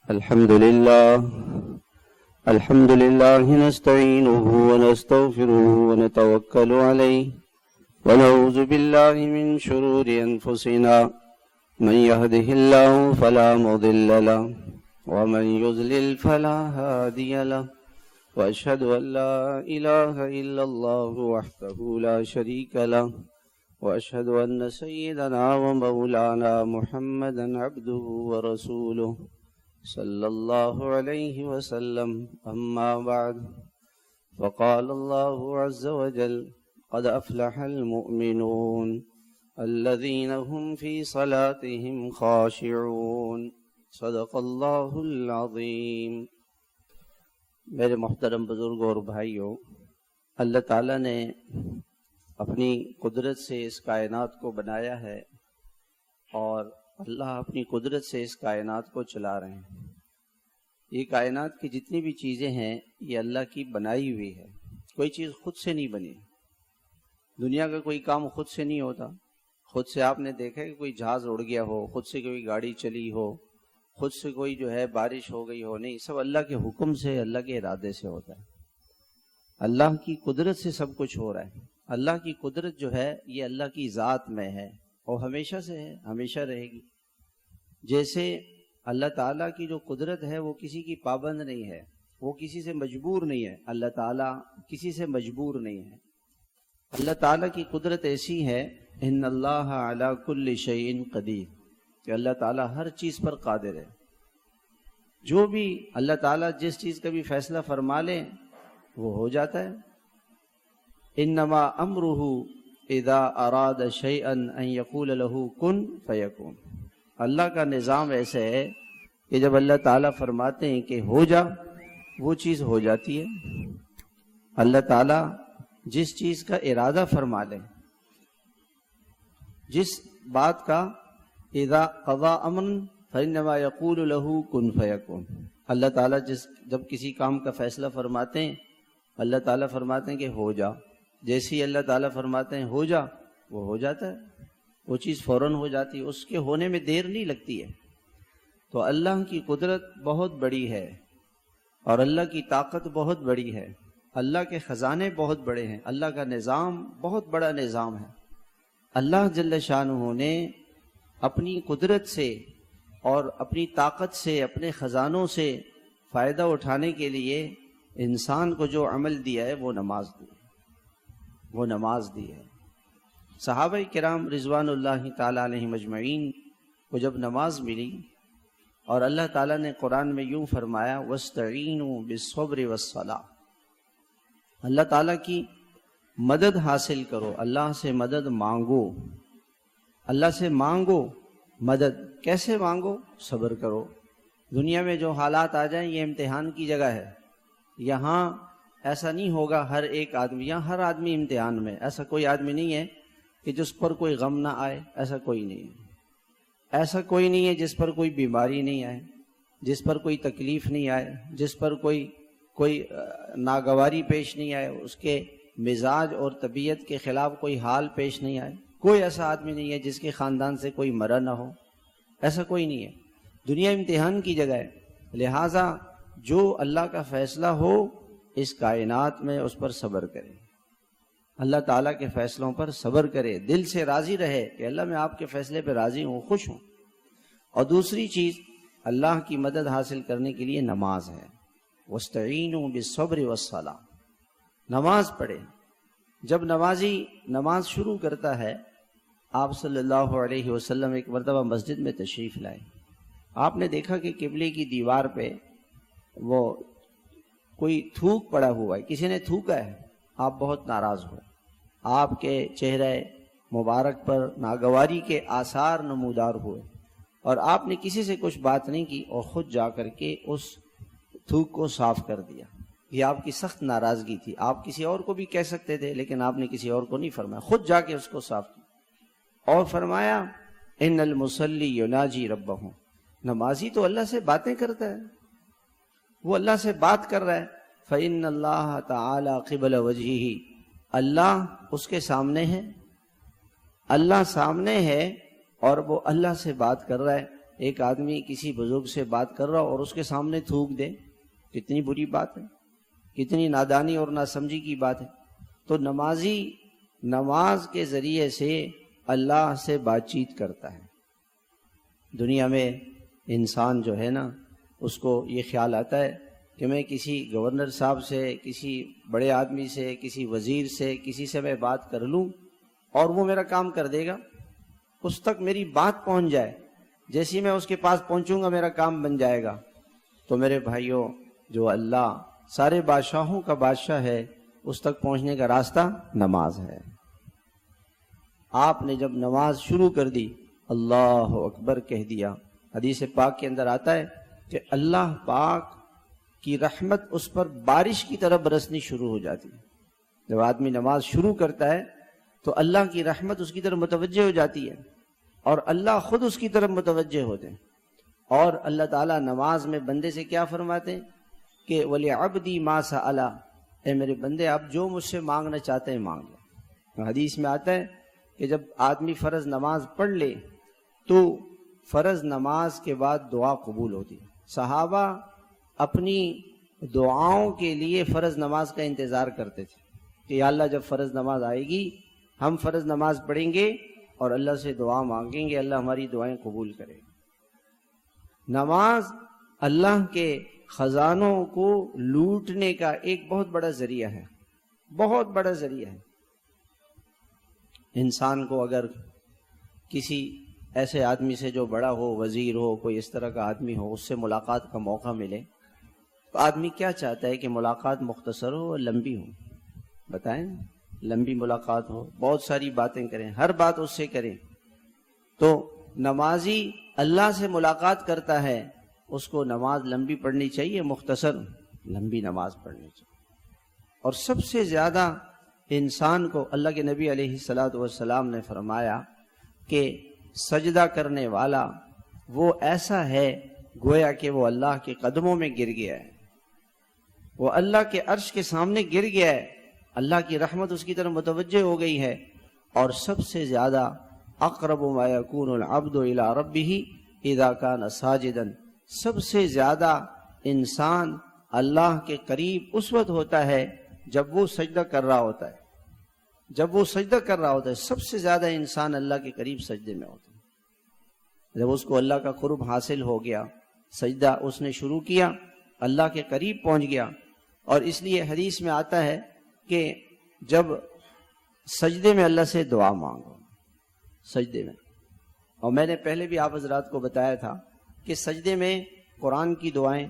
الحمد لله نستعينه ونستغفره ونتوكل عليه ونعوذ بالله من شرور أنفسنا من يهده الله فلا مضل له ومن يضلل فلا هادي له وأشهد أن لا إله إلا الله وحده لا شريك له وأشهد أن سيدنا ومولانا محمدا عبده ورسوله صلى الله عليه وسلم. أما بعد فقال الله عز وجل: قد أفلح المؤمنون الذين هم في صلاتهم خاشعون. صدق الله العظيم. میرے محترم بزرگوں اور بھائیوں، اللہ تعالیٰ نے اپنی قدرت سے اس کائنات کو بنایا ہے اور اللہ اپنی قدرت سے اس کائنات کو چلا رہے ہیں. یہ کائنات کی جتنی بھی چیزیں ہیں یہ اللہ کی بنائی ہوئی ہے، کوئی چیز خود سے نہیں بنی. دنیا کا کوئی کام خود سے نہیں ہوتا. خود سے آپ نے دیکھا کہ کوئی جہاز اڑ گیا ہو، خود سے کوئی گاڑی چلی ہو، خود سے کوئی جو ہے بارش ہو گئی ہو، نہیں، سب اللہ کے حکم سے، اللہ کے ارادے سے ہوتا ہے. اللہ کی قدرت سے سب کچھ ہو رہا ہے. اللہ کی قدرت جو ہے یہ اللہ کی ذات میں ہے اور ہمیشہ سے ہے، ہمیشہ رہے گی. جیسے اللہ تعالیٰ کی جو قدرت ہے وہ کسی کی پابند نہیں ہے، وہ کسی سے مجبور نہیں ہے. اللہ تعالیٰ کسی سے مجبور نہیں ہے. اللہ تعالیٰ کی قدرت ایسی ہے، ان اللہ علی کل شیء قدیر، کہ اللہ تعالیٰ ہر چیز پر قادر ہے. جو بھی اللہ تعالیٰ جس چیز کا بھی فیصلہ فرما لے وہ ہو جاتا ہے. انما امرہ اذا اراد شیئا ان یقول له کن فیکون. اللہ کا نظام ایسے ہے کہ جب اللہ تعالیٰ فرماتے ہیں کہ ہو جا، وہ چیز ہو جاتی ہے. اللہ تعالیٰ جس چیز کا ارادہ فرما لے، جس بات کا اذا قضا امرا فانما یقول له کن فیکون. اللہ تعالیٰ جب کسی کام کا فیصلہ فرماتے ہیں، اللہ تعالیٰ فرماتے ہیں کہ ہو جا. جیسے ہی اللہ تعالیٰ فرماتے ہیں ہو جا، وہ ہو جاتا ہے. وہ چیز فوراً ہو جاتی ہے، اس کے ہونے میں دیر نہیں لگتی ہے. تو اللہ کی قدرت بہت بڑی ہے اور اللہ کی طاقت بہت بڑی ہے. اللہ کے خزانے بہت بڑے ہیں. اللہ کا نظام بہت بڑا نظام ہے. اللہ جل شانہ نے اپنی قدرت سے اور اپنی طاقت سے، اپنے خزانوں سے فائدہ اٹھانے کے لیے انسان کو جو عمل دیا ہے وہ نماز دی ہے. وہ نماز دی ہے. صحابہ کرام رضوان اللہ تعالیٰ علیہم اجمعین کو جب نماز ملی اور اللہ تعالیٰ نے قرآن میں یوں فرمایا: وَاسْتَعِینُوا بِالصَّبْرِ وَالصَّلَاةِ. اللہ تعالیٰ کی مدد حاصل کرو، اللہ سے مدد مانگو. اللہ سے مانگو مدد. کیسے مانگو؟ صبر کرو. دنیا میں جو حالات آ جائیں یہ امتحان کی جگہ ہے. یہاں ایسا نہیں ہوگا ہر ایک آدمی، یہاں ہر آدمی امتحان میں. ایسا کوئی آدمی نہیں ہے کہ جس پر کوئی غم نہ آئے، ایسا کوئی نہیں ہے. ایسا کوئی نہیں ہے جس پر کوئی بیماری نہیں آئے، جس پر کوئی تکلیف نہیں آئے، جس پر کوئی ناگواری پیش نہیں آئے، اس کے مزاج اور طبیعت کے خلاف کوئی حال پیش نہیں آئے. کوئی ایسا آدمی نہیں ہے جس کے خاندان سے کوئی مرا نہ ہو. ایسا کوئی نہیں ہے. دنیا امتحان کی جگہ ہے. لہٰذا جو اللہ کا فیصلہ ہو اس کائنات میں اس پر صبر کرے. اللہ تعالیٰ کے فیصلوں پر صبر کرے، دل سے راضی رہے کہ اللہ میں آپ کے فیصلے پہ راضی ہوں، خوش ہوں. اور دوسری چیز اللہ کی مدد حاصل کرنے کے لیے نماز ہے. وَاسْتَعِینُوا بِالصَّبْرِ وَالصَّلَاةِ. نماز پڑھے. جب نمازی نماز شروع کرتا ہے، آپ صلی اللہ علیہ وسلم ایک مرتبہ مسجد میں تشریف لائے. آپ نے دیکھا کہ قبلے کی دیوار پہ وہ کوئی تھوک پڑا ہوا ہے، کسی نے تھوکا ہے. آپ بہت ناراض ہوئے. آپ کے چہرے مبارک پر ناگواری کے آثار نمودار ہوئے اور آپ نے کسی سے کچھ بات نہیں کی اور خود جا کر کے اس تھوک کو صاف کر دیا. یہ آپ کی سخت ناراضگی تھی. آپ کسی اور کو بھی کہہ سکتے تھے لیکن آپ نے کسی اور کو نہیں فرمایا، خود جا کے اس کو صاف کیا اور فرمایا: ان المصلی یناجی ربہ. نمازی تو اللہ سے باتیں کرتا ہے، وہ اللہ سے بات کر رہا ہے. فإن اللہ تعالی قبل وجہہ. اللہ اس کے سامنے ہے، اللہ سامنے ہے اور وہ اللہ سے بات کر رہا ہے. ایک آدمی کسی بزرگ سے بات کر رہا اور اس کے سامنے تھوک دے، کتنی بری بات ہے، کتنی نادانی اور ناسمجھی کی بات ہے۔ تو نمازی نماز کے ذریعے سے اللہ سے بات چیت کرتا ہے۔ دنیا میں انسان جو ہے نا، اس کو یہ خیال آتا ہے کہ میں کسی گورنر صاحب سے، کسی بڑے آدمی سے، کسی وزیر سے، کسی سے میں بات کر لوں اور وہ میرا کام کر دے گا، اس تک میری بات پہنچ جائے، جیسی میں اس کے پاس پہنچوں گا میرا کام بن جائے گا۔ تو میرے بھائیوں، جو اللہ سارے بادشاہوں کا بادشاہ ہے، اس تک پہنچنے کا راستہ نماز ہے۔ آپ نے جب نماز شروع کر دی، اللہ اکبر کہہ دیا، حدیث پاک کے اندر آتا ہے کہ اللہ پاک کی رحمت اس پر بارش کی طرح برسنی شروع ہو جاتی ہے۔ جب آدمی نماز شروع کرتا ہے تو اللہ کی رحمت اس کی طرف متوجہ ہو جاتی ہے، اور اللہ خود اس کی طرف متوجہ ہوتے ہیں۔ اور اللہ تعالیٰ نماز میں بندے سے کیا فرماتے ہیں کہ وَلِعَبْدِي مَا سَأَلَ، اے میرے بندے آپ جو مجھ سے مانگنا چاہتے ہیں مانگ لو۔ حدیث میں آتا ہے کہ جب آدمی فرض نماز پڑھ لے تو فرض نماز کے بعد دعا قبول ہوتی ہے۔ صحابہ اپنی دعاؤں کے لیے فرض نماز کا انتظار کرتے تھے کہ یا اللہ جب فرض نماز آئے گی ہم فرض نماز پڑھیں گے اور اللہ سے دعا مانگیں گے، اللہ ہماری دعائیں قبول کرے۔ نماز اللہ کے خزانوں کو لوٹنے کا ایک بہت بڑا ذریعہ ہے، بہت بڑا ذریعہ ہے۔ انسان کو اگر کسی ایسے آدمی سے جو بڑا ہو، وزیر ہو، کوئی اس طرح کا آدمی ہو، اس سے ملاقات کا موقع ملے تو آدمی کیا چاہتا ہے کہ ملاقات مختصر ہو اور لمبی ہو؟ بتائیں، لمبی ملاقات ہو، بہت ساری باتیں کریں، ہر بات اس سے کریں۔ تو نمازی اللہ سے ملاقات کرتا ہے، اس کو نماز لمبی پڑھنی چاہیے، مختصر لمبی نماز پڑھنی چاہیے۔ اور سب سے زیادہ انسان کو اللہ کے نبی علیہ الصلاۃ والسلام نے فرمایا کہ سجدہ کرنے والا وہ ایسا ہے گویا کہ وہ اللہ کے قدموں میں گر گیا ہے، وہ اللہ کے عرش کے سامنے گر گیا ہے، اللہ کی رحمت اس کی طرف متوجہ ہو گئی ہے۔ اور سب سے زیادہ اقرب ما یکون العبد الی ربہ اذا کان ساجدا، سب سے زیادہ انسان اللہ کے قریب اس وقت ہوتا ہے جب وہ سجدہ کر رہا ہوتا ہے۔ جب وہ سجدہ کر رہا ہوتا ہے سب سے زیادہ انسان اللہ کے قریب سجدے میں ہوتا ہے۔ جب اس کو اللہ کا قرب حاصل ہو گیا، سجدہ اس نے شروع کیا، اللہ کے قریب پہنچ گیا۔ اور اس لیے حدیث میں آتا ہے کہ جب سجدے میں اللہ سے دعا مانگو، سجدے میں، اور میں نے پہلے بھی آپ حضرات کو بتایا تھا کہ سجدے میں قرآن کی دعائیں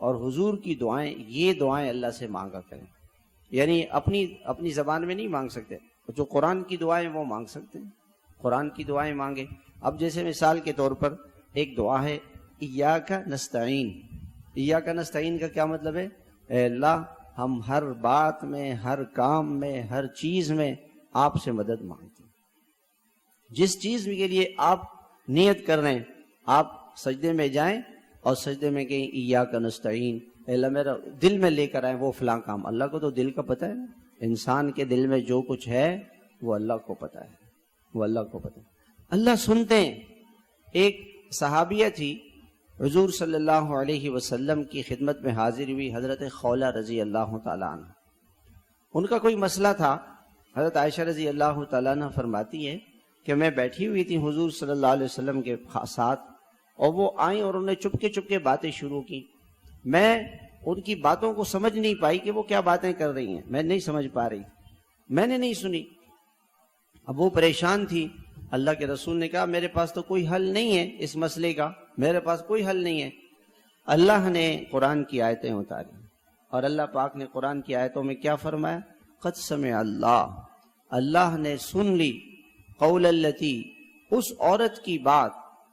اور حضور کی دعائیں، یہ دعائیں اللہ سے مانگا کریں، یعنی اپنی زبان میں نہیں مانگ سکتے، جو قرآن کی دعائیں وہ مانگ سکتے ہیں، قرآن کی دعائیں مانگے۔ اب جیسے مثال کے طور پر ایک دعا ہے ایاک نستعین۔ ایاک نستعین کا کیا مطلب ہے؟ اے اللہ ہم ہر بات میں، ہر کام میں، ہر چیز میں آپ سے مدد مانگتے ہیں۔ جس چیز کے لیے آپ نیت کر رہے ہیں، آپ سجدے میں جائیں اور سجدے میں کہیں ایاک نستعین، اے اللہ میرا دل میں لے کر آئیں وہ فلاں کام۔ اللہ کو تو دل کا پتہ ہے نا، انسان کے دل میں جو کچھ ہے وہ اللہ کو پتہ ہے، وہ اللہ کو پتہ ہے، اللہ سنتے ہیں۔ ایک صحابیہ تھی، حضور صلی اللہ علیہ وسلم کی خدمت میں حاضر ہوئی، حضرت خولہ رضی اللہ تعالیٰ عنہ۔ ان کا کوئی مسئلہ تھا۔ حضرت عائشہ رضی اللہ تعالیٰ عنہ فرماتی ہے کہ میں بیٹھی ہوئی تھی حضور صلی اللہ علیہ وسلم کے ساتھ، اور وہ آئیں اور انہوں نے چپ کے باتیں شروع کی۔ میں ان کی باتوں کو سمجھ نہیں پائی کہ وہ کیا باتیں کر رہی ہیں، میں نہیں سمجھ پا رہی، میں نے نہیں سنی۔ اب وہ پریشان تھی۔ اللہ کے رسول نے کہا میرے پاس تو کوئی حل نہیں ہے اس مسئلے کا، میرے پاس کوئی حل نہیں ہے۔ اللہ نے قرآن کی آیتیں اتاری، اور اللہ پاک نے قرآن کی آیتوں میں کیا فرمایا؟ قد سمع اللہ، اللہ نے سن لی، قول التی، اس عورت کی بات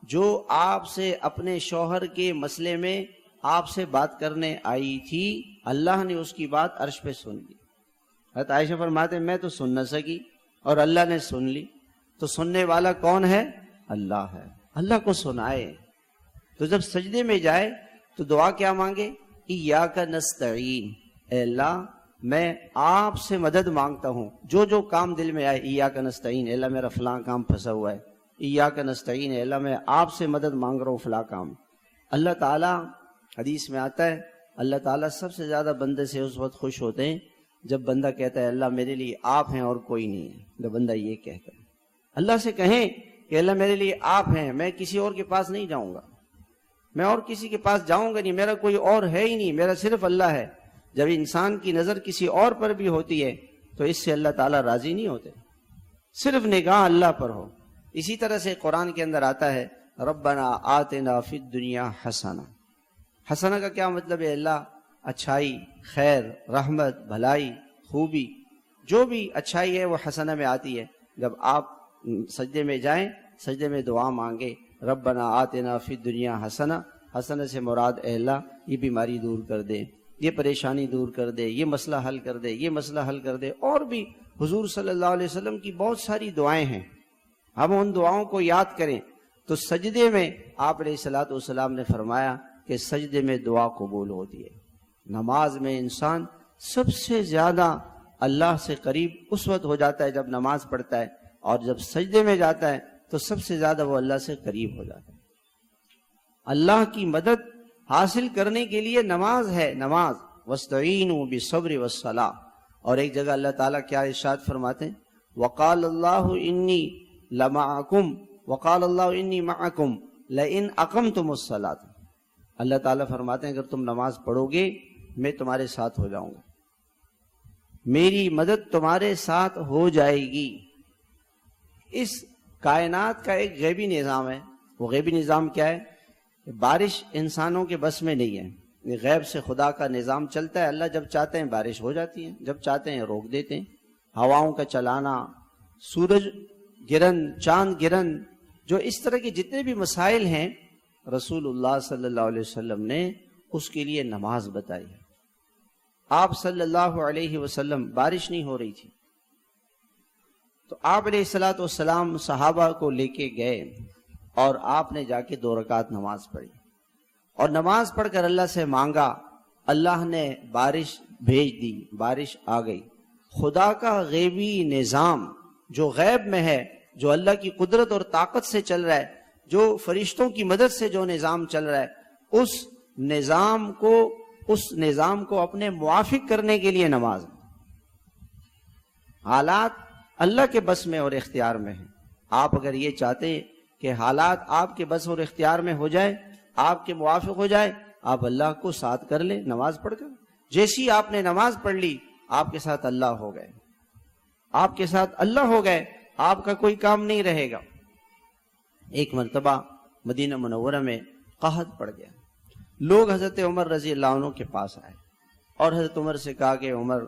جو آپ سے اپنے شوہر کے مسئلے میں آپ سے بات کرنے آئی تھی، اللہ نے اس کی بات عرش پہ سن لی۔ حضرت عائشہ فرماتے ہیں میں تو سن نہ سکی اور اللہ نے سن لی، تو سننے والا کون ہے؟ اللہ ہے، اللہ کو سنائے۔ تو جب سجدے میں جائے تو دعا کیا مانگے؟ ایاک نستعین، اے اللہ میں آپ سے مدد مانگتا ہوں، جو کام دل میں آئے، ایاک نستعین، اے اللہ میرا فلاں کام پھنسا ہوا ہے، ایاک نستعین، اے اللہ میں آپ سے مدد مانگ رہا ہوں فلاں کام۔ اللہ تعالیٰ، حدیث میں آتا ہے، اللہ تعالیٰ سب سے زیادہ بندے سے اس وقت خوش ہوتے ہیں جب بندہ کہتا ہے اللہ میرے لیے آپ ہیں اور کوئی نہیں ہے۔ جب بندہ یہ کہتا ہے، اللہ سے کہیں کہ اللہ میرے لیے آپ ہیں، میں کسی اور کے پاس نہیں جاؤں گا، میں اور کسی کے پاس جاؤں گا نہیں، میرا کوئی اور ہے ہی نہیں، میرا صرف اللہ ہے۔ جب انسان کی نظر کسی اور پر بھی ہوتی ہے تو اس سے اللہ تعالیٰ راضی نہیں ہوتے، صرف نگاہ اللہ پر ہو۔ اسی طرح سے قرآن کے اندر آتا ہے ربنا آتنا فی الدنیا حسنہ۔ حسنہ کا کیا مطلب ہے؟ اللہ اچھائی، خیر، رحمت، بھلائی، خوبی، جو بھی اچھائی ہے وہ حسنہ میں آتی ہے۔ جب آپ سجدے میں جائیں، سجدے میں دعا مانگے ربنا آتنا فی الدنیا حسنہ، حسنہ سے مراد اے اللہ یہ بیماری دور کر دے، یہ پریشانی دور کر دے، یہ مسئلہ حل کر دے، یہ مسئلہ حل کر دے۔ اور بھی حضور صلی اللہ علیہ وسلم کی بہت ساری دعائیں ہیں، ہم ان دعاؤں کو یاد کریں۔ تو سجدے میں آپ علیہ الصلوۃ والسلام نے فرمایا کہ سجدے میں دعا قبول ہوتی ہے۔ نماز میں انسان سب سے زیادہ اللہ سے قریب اس وقت ہو جاتا ہے جب نماز پڑھتا ہے، اور جب سجدے میں جاتا ہے تو سب سے زیادہ وہ اللہ سے قریب ہو جاتا ہے۔ اللہ کی مدد حاصل کرنے کے لیے نماز ہے، نماز وَاسْتَعِینُوا بِالصَّبْرِ وَالصَّلَاةِ۔ اور ایک جگہ اللہ تعالیٰ کیا ارشاد فرماتے ہیں وَقَالَ اللَّهُ إِنِّي لَمَعَكُمْ وَقَالَ اللَّهُ إِنِّي مَعَكُمْ لَئِنْ أَقَمْتُمُ الصَّلَاةَ۔ اللہ تعالیٰ فرماتے ہیں اگر تم نماز پڑھو گے میں تمہارے ساتھ ہو جاؤں گا، میری مدد تمہارے ساتھ ہو جائے گی۔ اس کائنات کا ایک غیبی نظام ہے، وہ غیبی نظام کیا ہے؟ بارش انسانوں کے بس میں نہیں ہے، یہ غیب سے خدا کا نظام چلتا ہے۔ اللہ جب چاہتے ہیں بارش ہو جاتی ہے، جب چاہتے ہیں روک دیتے ہیں۔ ہواؤں کا چلانا، سورج گرہن، چاند گرہن، جو اس طرح کے جتنے بھی مسائل ہیں رسول اللہ صلی اللہ علیہ وسلم نے اس کے لیے نماز بتائی ہے۔ آپ صلی اللہ علیہ وسلم، بارش نہیں ہو رہی تھی تو آپ علیہ الصلوۃ والسلام صحابہ کو لے کے گئے اور آپ نے جا کے 2 رکعت نماز پڑھی، اور نماز پڑھ کر اللہ سے مانگا، اللہ نے بارش بھیج دی، بارش آ گئی۔ خدا کا غیبی نظام جو غیب میں ہے، جو اللہ کی قدرت اور طاقت سے چل رہا ہے، جو فرشتوں کی مدد سے جو نظام چل رہا ہے، اس نظام کو اپنے موافق کرنے کے لیے نماز۔ حالات اللہ کے بس میں اور اختیار میں ہیں۔ آپ اگر یہ چاہتے کہ حالات آپ کے بس اور اختیار میں ہو جائے، آپ کے موافق ہو جائے، آپ اللہ کو ساتھ کر لیں نماز پڑھ کر۔ جیسی آپ نے نماز پڑھ لی آپ کے ساتھ اللہ ہو گئے، آپ کے ساتھ اللہ ہو گئے، آپ کا کوئی کام نہیں رہے گا۔ ایک مرتبہ مدینہ منورہ میں قحط پڑ گیا، لوگ حضرت عمر رضی اللہ عنہ کے پاس آئے اور حضرت عمر سے کہا کہ عمر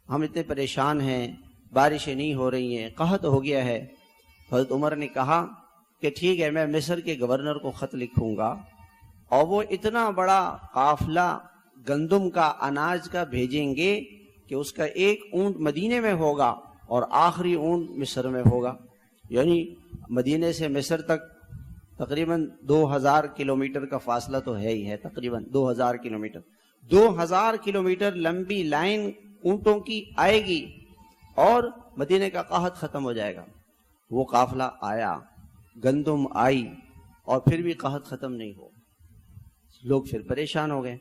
ہم اتنے پریشان ہیں، بارشیں نہیں ہو رہی ہیں، قحط ہو گیا ہے۔ حضرت عمر نے کہا کہ ٹھیک ہے، میں مصر کے گورنر کو خط لکھوں گا اور وہ اتنا بڑا قافلہ گندم کا، اناج کا بھیجیں گے کہ اس کا ایک اونٹ مدینے میں ہوگا اور آخری اونٹ مصر میں ہوگا۔ یعنی مدینے سے مصر تک تقریباً 2000 کلومیٹر کا فاصلہ تو ہے ہی ہے، تقریباً 2000 کلومیٹر، 2000 کلومیٹر لمبی لائن اونٹوں کی آئے گی اور مدینے کا قحط ختم ہو جائے گا۔ وہ قافلہ آیا، گندم آئی، اور پھر بھی قحط ختم نہیں ہو، لوگ پھر پریشان ہو گئے۔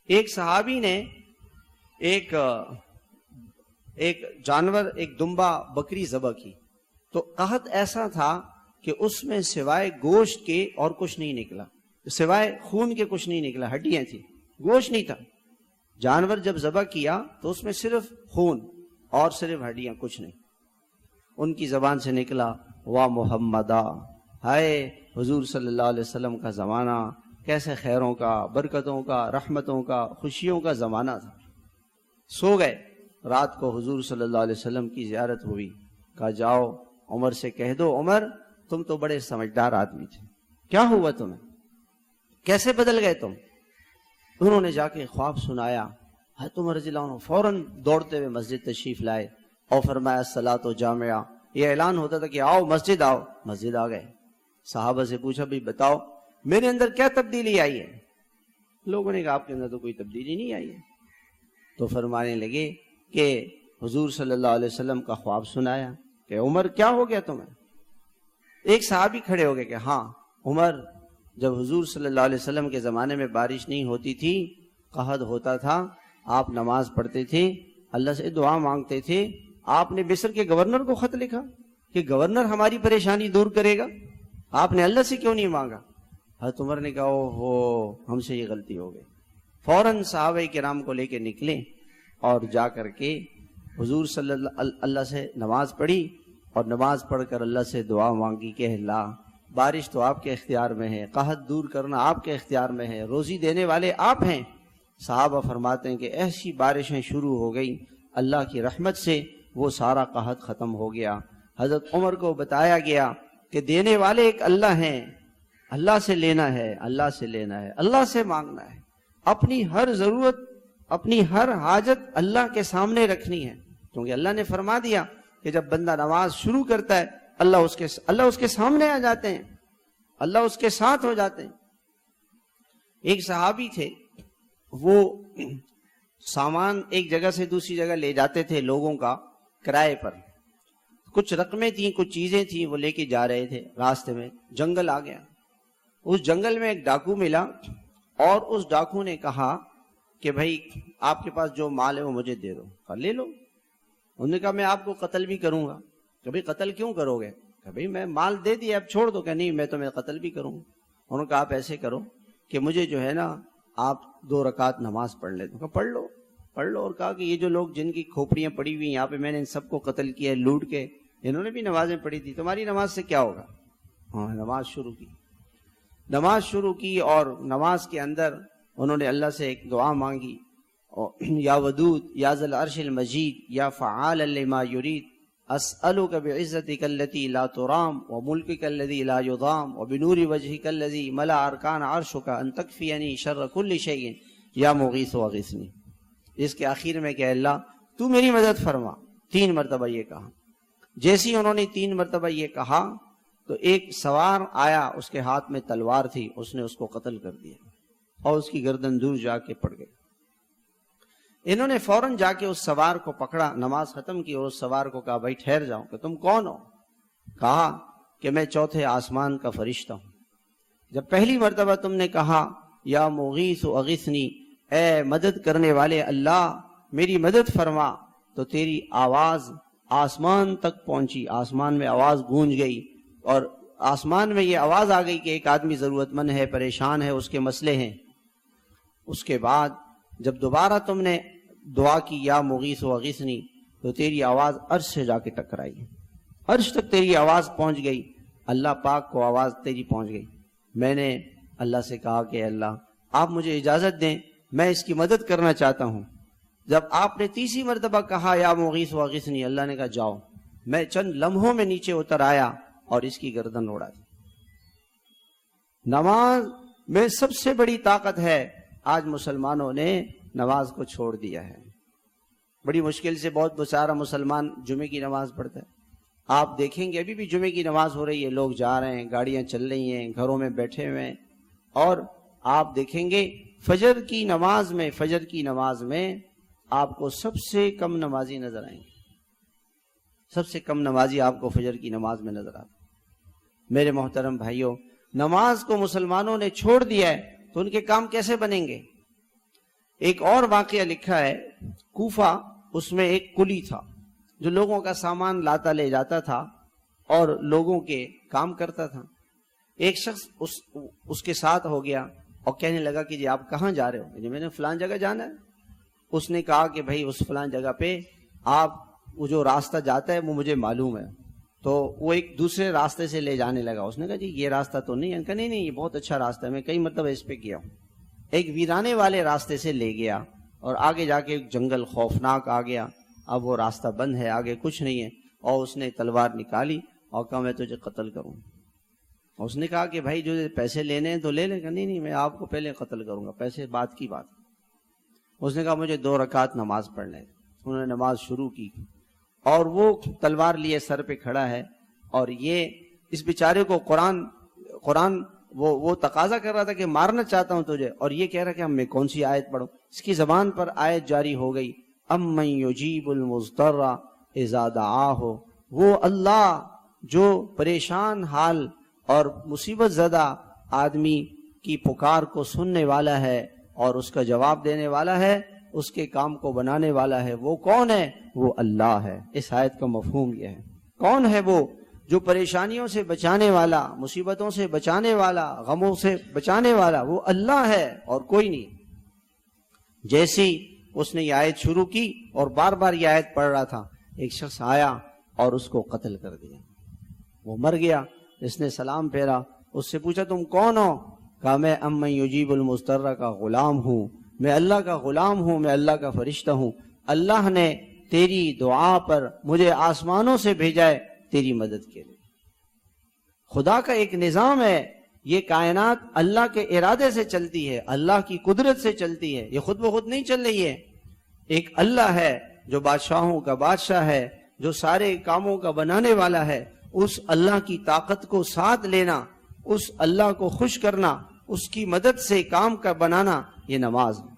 ایک صحابی نے ایک جانور، ایک دمبا بکری ذبح کی، تو قحط ایسا تھا کہ اس میں سوائے گوشت کے اور کچھ نہیں نکلا، سوائے خون کے کچھ نہیں نکلا، ہڈیاں تھیں، گوشت نہیں تھا۔ جانور جب ذبح کیا تو اس میں صرف خون اور صرف ہڈیاں، کچھ نہیں۔ ان کی زبان سے نکلا وا محمدہ، ہائے حضور صلی اللہ علیہ وسلم کا زمانہ کیسے خیروں کا، برکتوں کا، رحمتوں کا، خوشیوں کا زمانہ تھا۔ سو گئے۔ رات کو حضور صلی اللہ علیہ وسلم کی زیارت ہوئی، کہا جاؤ عمر سے کہہ دو، عمر تم تو بڑے سمجھدار آدمی تھے، کیا ہوا تمہیں، کیسے بدل گئے تم؟ انہوں نے جا کے خواب سنایا۔ حضرت عمر رضی اللہ عنہ فوراً دوڑتے ہوئے مسجد تشریف لائے اور فرمایا الصلاۃ جامعہ، یہ اعلان ہوتا تھا کہ آؤ مسجد آؤ، مسجد آ گئے۔ صحابہ سے پوچھا بھی بتاؤ میرے اندر کیا تبدیلی آئی ہے؟ لوگوں نے کہا آپ کے اندر تو کوئی تبدیلی نہیں آئی ہے۔ تو فرمانے لگے کہ حضور صلی اللہ علیہ وسلم کا خواب سنایا کہ عمر کیا ہو گیا تمہیں، ایک صحابی کھڑے ہو گئے کہ ہاں عمر، جب حضور صلی اللہ علیہ وسلم کے زمانے میں بارش نہیں ہوتی تھی، قحط ہوتا تھا، آپ نماز پڑھتے تھے، اللہ سے دعا مانگتے تھے، آپ نے مصر کے گورنر کو خط لکھا کہ گورنر ہماری پریشانی دور کرے گا، آپ نے اللہ سے کیوں نہیں مانگا؟ حضرت عمر نے کہا اوہو ہم سے یہ غلطی ہو گئی. فوراً صحابہ کرام کو لے کے نکلے اور جا کر کے حضور صلی اللہ سے نماز پڑھی، اور نماز پڑھ کر اللہ سے دعا مانگی کہ اللہ بارش تو آپ کے اختیار میں ہے، قحط دور کرنا آپ کے اختیار میں ہے، روزی دینے والے آپ ہیں. صحابہ فرماتے ہیں کہ ایسی بارشیں شروع ہو گئی، اللہ کی رحمت سے وہ سارا قحط ختم ہو گیا. حضرت عمر کو بتایا گیا کہ دینے والے ایک اللہ ہیں، اللہ سے لینا ہے، اللہ سے لینا ہے، اللہ سے مانگنا ہے، اپنی ہر ضرورت، اپنی ہر حاجت اللہ کے سامنے رکھنی ہے، کیونکہ اللہ نے فرما دیا کہ جب بندہ نماز شروع کرتا ہے اللہ اس کے سامنے آ جاتے ہیں، اللہ اس کے ساتھ ہو جاتے ہیں. ایک صحابی تھے، وہ سامان ایک جگہ سے دوسری جگہ لے جاتے تھے لوگوں کا کرائے پر. کچھ رقمیں تھیں، کچھ چیزیں تھیں، وہ لے کے جا رہے تھے، راستے میں جنگل آ گیا. اس جنگل میں ایک ڈاکو ملا، اور اس ڈاکو نے کہا کہ بھائی آپ کے پاس جو مال ہے وہ مجھے دے دو. کہا لے لو. انہوں نے کہا میں آپ کو قتل بھی کروں گا. کہ بھائی قتل کیوں کرو گے؟ کہ بھائی میں مال دے دیا اب چھوڑ دو. کہ نہیں میں تمہیں قتل بھی کروں گا. انہوں نے کہا آپ ایسے کرو کہ مجھے جو ہے نا آپ 2 رکعت نماز پڑھ لے. کہا پڑھ لو پڑھ لو. اور کہا کہ یہ جو لوگ جن کی کھوپڑیاں پڑی ہوئی یہاں پہ میں نے ان سب کو قتل کیا ہے لوٹ کے، انہوں نے بھی نمازیں پڑھی تھی، تمہاری نماز سے کیا ہوگا؟ ہاں نماز شروع کی اور نماز کے اندر انہوں نے اللہ سے ایک دعا مانگی، یا ودود یا ذی العرش المجید یا فعال لما یرید اسألک بعزتک التی لا ترام وملکک الذی لا یضام وبنور وجہک الذی ملا ارکان عرشک ان تکفینی شر کل شیء یا مغیث واغثنی. اس کے آخر میں کہ اللہ تو میری مدد فرما. 3 مرتبہ یہ کہا. جیسی انہوں نے 3 مرتبہ یہ کہا تو ایک سوار آیا، اس کے ہاتھ میں تلوار تھی، اس نے اس کو قتل کر دیا اور اس کی گردن دور جا کے پڑ گئی. انہوں نے فوراً جا کے اس سوار کو پکڑا، نماز ختم کی اور اس سوار کو کہا بھائی ٹھہر جاؤ. کہ تم کون ہو؟ کہا کہ میں 4تھے آسمان کا فرشتہ ہوں. جب پہلی مرتبہ تم نے کہا یا مغیث اغثنی، اے مدد کرنے والے اللہ میری مدد فرما، تو تیری آواز آسمان تک پہنچی، آسمان میں آواز گونج گئی، اور آسمان میں یہ آواز آ گئی کہ ایک آدمی ضرورت مند ہے، پریشان ہے، اس کے مسئلے ہیں. اس کے بعد جب دوبارہ تم نے دعا کی یا مغیث واغثنی، تو تیری آواز عرش سے جا کے ٹکرائی، عرش تک تیری آواز پہنچ گئی، اللہ پاک کو آواز تیری پہنچ گئی. میں نے اللہ سے کہا کہ اللہ آپ مجھے اجازت دیں، میں اس کی مدد کرنا چاہتا ہوں. جب آپ نے 3ری مرتبہ کہا یا مغیث واغثنی، اللہ نے کہا جاؤ. میں چند لمحوں میں نیچے اتر آیا اور اس کی گردن اڑا دی. نماز میں سب سے بڑی طاقت ہے. آج مسلمانوں نے نماز کو چھوڑ دیا ہے. بڑی مشکل سے بہت بیچارہ مسلمان جمعے کی نماز پڑھتا ہے. آپ دیکھیں گے ابھی بھی جمعے کی نماز ہو رہی ہے، لوگ جا رہے ہیں، گاڑیاں چل رہی ہیں، گھروں میں بیٹھے ہوئے ہیں. اور آپ دیکھیں گے فجر کی نماز میں آپ کو سب سے کم نمازی نظر آئیں گے. سب سے کم نمازی آپ کو فجر کی نماز میں نظر آتے. میرے محترم بھائیوں، نماز کو مسلمانوں نے چھوڑ دیا ہے تو ان کے کام کیسے بنیں گے؟ ایک اور واقعہ لکھا ہے کوفہ، اس میں ایک کلی تھا جو لوگوں کا سامان لاتا لے جاتا تھا اور لوگوں کے کام کرتا تھا. ایک شخص اس کے ساتھ ہو گیا اور کہنے لگا کہ جی آپ کہاں جا رہے ہو؟ جی میں نے فلان جگہ جانا ہے. اس نے کہا کہ بھائی اس فلان جگہ پہ آپ وہ جو راستہ جاتا ہے وہ مجھے معلوم ہے. تو وہ ایک دوسرے راستے سے لے جانے لگا. اس نے کہا جی یہ راستہ تو نہیں ہے. کہا نہیں یہ بہت اچھا راستہ ہے، میں کئی مرتبہ اس پہ گیا ہوں. ایک ویرانے والے راستے سے لے گیا اور آگے جا کے ایک جنگل خوفناک آ گیا. اب وہ راستہ بند ہے، آگے کچھ نہیں ہے. اور اس نے تلوار نکالی اور کہا میں تجھے قتل کروں. اور اس نے کہا کہ بھائی جو پیسے لینے ہیں تو لے لیں. نہیں میں آپ کو پہلے قتل کروں گا، پیسے بات کی بات. اس نے کہا مجھے 2 رکعت نماز پڑھنے. انہوں نے نماز شروع کی اور وہ تلوار لیے سر پہ کھڑا ہے اور یہ اس بیچارے کو قرآن وہ تقاضا کر رہا تھا کہ مارنا چاہتا ہوں تجھے، اور یہ کہہ رہا کہ میں کون سی آیت پڑھوں. اس کی زبان پر آیت جاری ہو گئی، امن یجیب المضطر اذا دعاہ، وہ اللہ جو پریشان حال اور مصیبت زدہ آدمی کی پکار کو سننے والا ہے اور اس کا جواب دینے والا ہے، اس کے کام کو بنانے والا ہے، وہ کون ہے؟ وہ اللہ ہے۔ اس آیت کا مفہوم یہ ہے، کون ہے وہ جو پریشانیوں سے بچانے والا، مصیبتوں سے بچانے والا، غموں سے بچانے والا؟ وہ اللہ ہے اور کوئی نہیں۔ جیسی اس نے یہ آیت شروع کی اور بار بار یہ آیت پڑھ رہا تھا، ایک شخص آیا اور اس کو قتل کر دیا، وہ مر گیا۔ اس نے سلام پھیرا، اس سے پوچھا تم کون ہو؟ کہا میں امن یجیب المضطر کا غلام ہوں، میں اللہ کا غلام ہوں، میں اللہ کا فرشتہ ہوں۔ اللہ نے تیری دعا پر مجھے آسمانوں سے بھیجا ہے تیری مدد کے لیے۔ خدا کا ایک نظام ہے، یہ کائنات اللہ کے ارادے سے چلتی ہے، اللہ کی قدرت سے چلتی ہے، یہ خود بخود نہیں چل رہی ہے۔ ایک اللہ ہے جو بادشاہوں کا بادشاہ ہے، جو سارے کاموں کا بنانے والا ہے۔ اس اللہ کی طاقت کو ساتھ لینا، اس اللہ کو خوش کرنا، اس کی مدد سے کام کا بنانا، یہ نماز ہے۔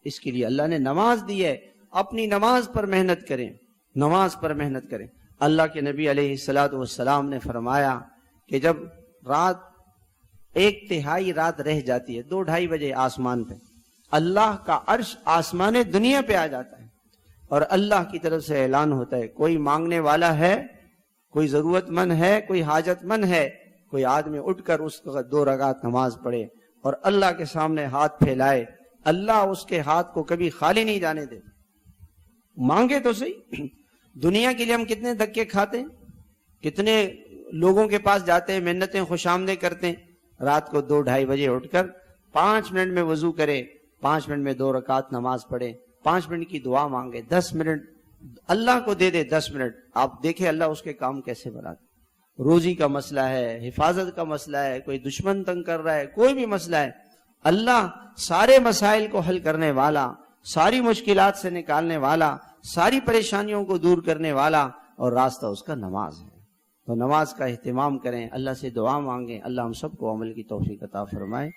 اس کے لیے اللہ نے نماز دی ہے۔ اپنی نماز پر محنت کریں، نماز پر محنت کریں۔ اللہ کے نبی علیہ السلام نے فرمایا کہ جب رات 1/3 رات رہ جاتی ہے، 2-2:30 بجے آسمان پہ، اللہ کا عرش آسمان دنیا پہ آ جاتا ہے اور اللہ کی طرف سے اعلان ہوتا ہے کوئی مانگنے والا ہے، کوئی ضرورت مند ہے، کوئی حاجت مند ہے، کوئی آدمی اٹھ کر اس کا 2 رکعت نماز پڑھے اور اللہ کے سامنے ہاتھ پھیلائے۔ اللہ اس کے ہاتھ کو کبھی خالی نہیں جانے دے۔ مانگے تو صحیح۔ دنیا کے لیے ہم کتنے دھکے کھاتے ہیں، کتنے لوگوں کے پاس جاتے ہیں، منتیں خوش آمدیں کرتے ہیں۔ رات کو 2-2:30 بجے اٹھ کر 5 منٹ میں وضو کرے، 5 منٹ میں 2 رکعت نماز پڑھے، 5 منٹ کی دعا مانگے، 10 منٹ اللہ کو دے دے، 10 منٹ آپ دیکھیں اللہ اس کے کام کیسے بناتے۔ روزی کا مسئلہ ہے، حفاظت کا مسئلہ ہے، کوئی دشمن تنگ کر رہا ہے، کوئی بھی مسئلہ ہے، اللہ سارے مسائل کو حل کرنے والا، ساری مشکلات سے نکالنے والا، ساری پریشانیوں کو دور کرنے والا، اور راستہ اس کا نماز ہے۔ تو نماز کا اہتمام کریں، اللہ سے دعا مانگیں، اللہ ہم سب کو عمل کی توفیق عطا فرمائے۔